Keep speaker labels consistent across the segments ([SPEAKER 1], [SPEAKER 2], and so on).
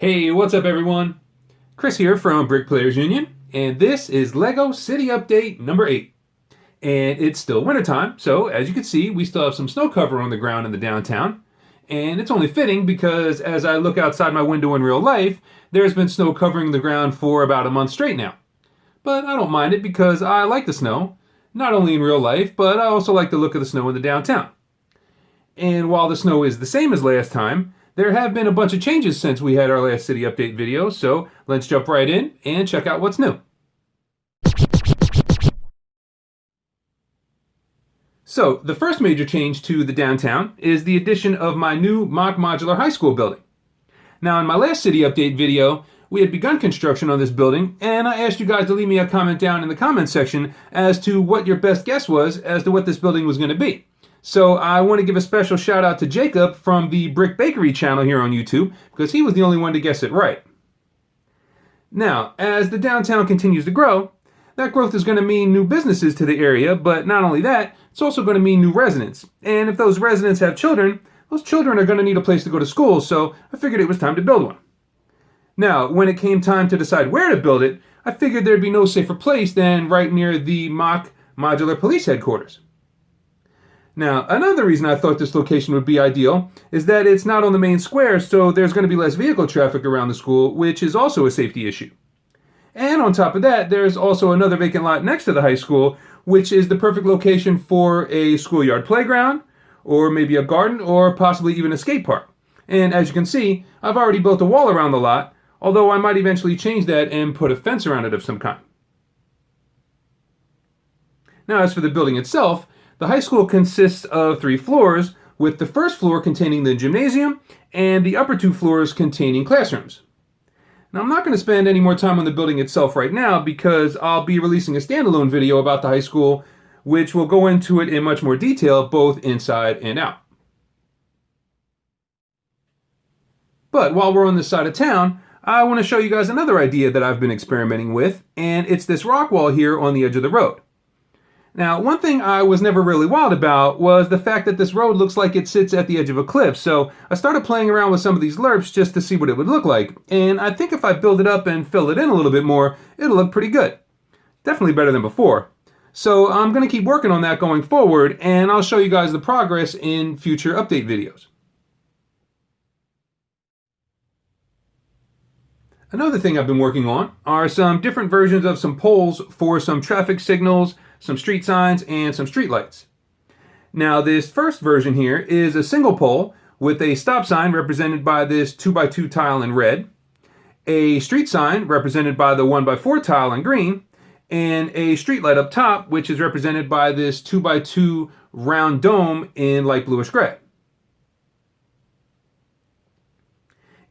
[SPEAKER 1] Hey, what's up everyone? Chris here from Brick Players Union, and this is LEGO City Update number 8. And it's still wintertime, so as you can see, we still have some snow cover on the ground in the downtown. And it's only fitting because as I look outside my window in real life, there's been snow covering the ground for about a month straight now. But I don't mind it because I like the snow, not only in real life, but I also like the look of the snow in the downtown. And while the snow is the same as last time, there have been a bunch of changes since we had our last city update video, so let's jump right in and check out what's new. So, the first major change to the downtown is the addition of my new MOC Modular high school building. Now, in my last city update video, we had begun construction on this building, and I asked you guys to leave me a comment down in the comment section as to what your best guess was as to what this building was going to be. So I want to give a special shout out to Jacob from the Brick Bakery channel here on YouTube, because he was the only one to guess it right. Now, as the downtown continues to grow, that growth is going to mean new businesses to the area, but not only that, it's also going to mean new residents. And if those residents have children, those children are going to need a place to go to school, so I figured it was time to build one. Now, when it came time to decide where to build it, I figured there'd be no safer place than right near the MOC Modular Police Headquarters. Now, another reason I thought this location would be ideal is that it's not on the main square, so there's going to be less vehicle traffic around the school, which is also a safety issue. And on top of that, there's also another vacant lot next to the high school, which is the perfect location for a schoolyard playground, or maybe a garden, or possibly even a skate park. And as you can see, I've already built a wall around the lot, although I might eventually change that and put a fence around it of some kind. Now, as for the building itself, the high school consists of 3 floors, with the first floor containing the gymnasium and the upper 2 floors containing classrooms. Now, I'm not going to spend any more time on the building itself right now because I'll be releasing a standalone video about the high school, which will go into it in much more detail, both inside and out. But while we're on this side of town, I want to show you guys another idea that I've been experimenting with, and it's this rock wall here on the edge of the road. Now, one thing I was never really wild about was the fact that this road looks like it sits at the edge of a cliff, so I started playing around with some of these lerps just to see what it would look like, and I think if I build it up and fill it in a little bit more, it'll look pretty good. Definitely better than before. So I'm going to keep working on that going forward, and I'll show you guys the progress in future update videos. Another thing I've been working on are some different versions of some poles for some traffic signals, some street signs, and some street lights. Now, this first version here is a single pole with a stop sign represented by this 2x2 tile in red, a street sign represented by the 1x4 tile in green, and a street light up top, which is represented by this 2x2 round dome in light bluish gray.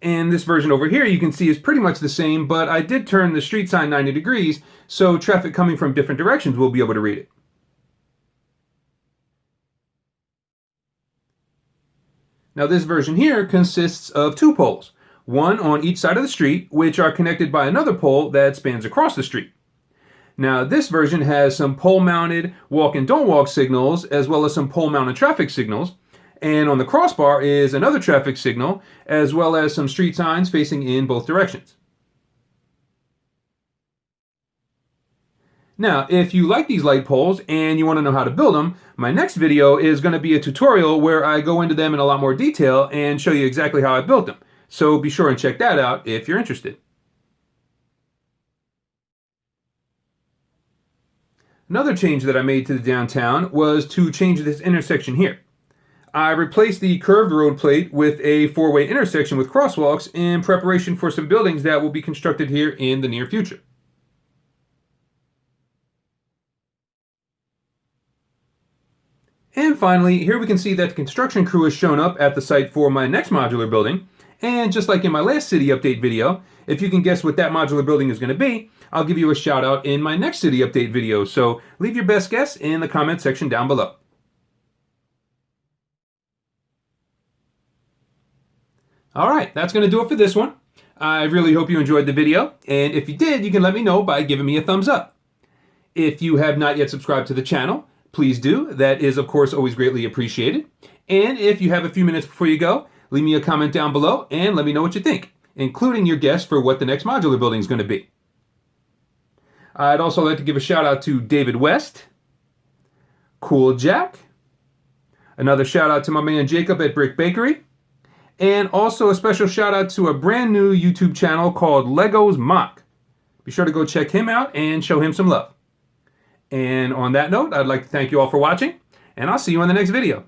[SPEAKER 1] And this version over here you can see is pretty much the same, but I did turn the street sign 90 degrees, so traffic coming from different directions will be able to read it. Now, this version here consists of 2 poles, one on each side of the street, which are connected by another pole that spans across the street. Now, this version has some pole-mounted walk and don't walk signals, as well as some pole-mounted traffic signals. And on the crossbar is another traffic signal, as well as some street signs facing in both directions. Now, if you like these light poles and you want to know how to build them, my next video is going to be a tutorial where I go into them in a lot more detail and show you exactly how I built them. So be sure and check that out if you're interested. Another change that I made to the downtown was to change this intersection here. I replaced the curved road plate with a 4-way intersection with crosswalks in preparation for some buildings that will be constructed here in the near future. And finally, here we can see that the construction crew has shown up at the site for my next modular building. And just like in my last city update video, if you can guess what that modular building is going to be, I'll give you a shout out in my next city update video. So leave your best guess in the comment section down below. Alright, that's going to do it for this one. I really hope you enjoyed the video, and if you did, you can let me know by giving me a thumbs up. If you have not yet subscribed to the channel, please do. That is, of course, always greatly appreciated. And if you have a few minutes before you go, leave me a comment down below and let me know what you think. including your guess for what the next modular building is going to be. I'd also like to give a shout out to David West, Cool Jack, another shout out to my man Jacob at Brick Bakery, and also a special shout out to a brand new YouTube channel called Legos MOC. Be sure to go check him out and show him some love. And on that note, I'd like to thank you all for watching, and I'll see you in the next video.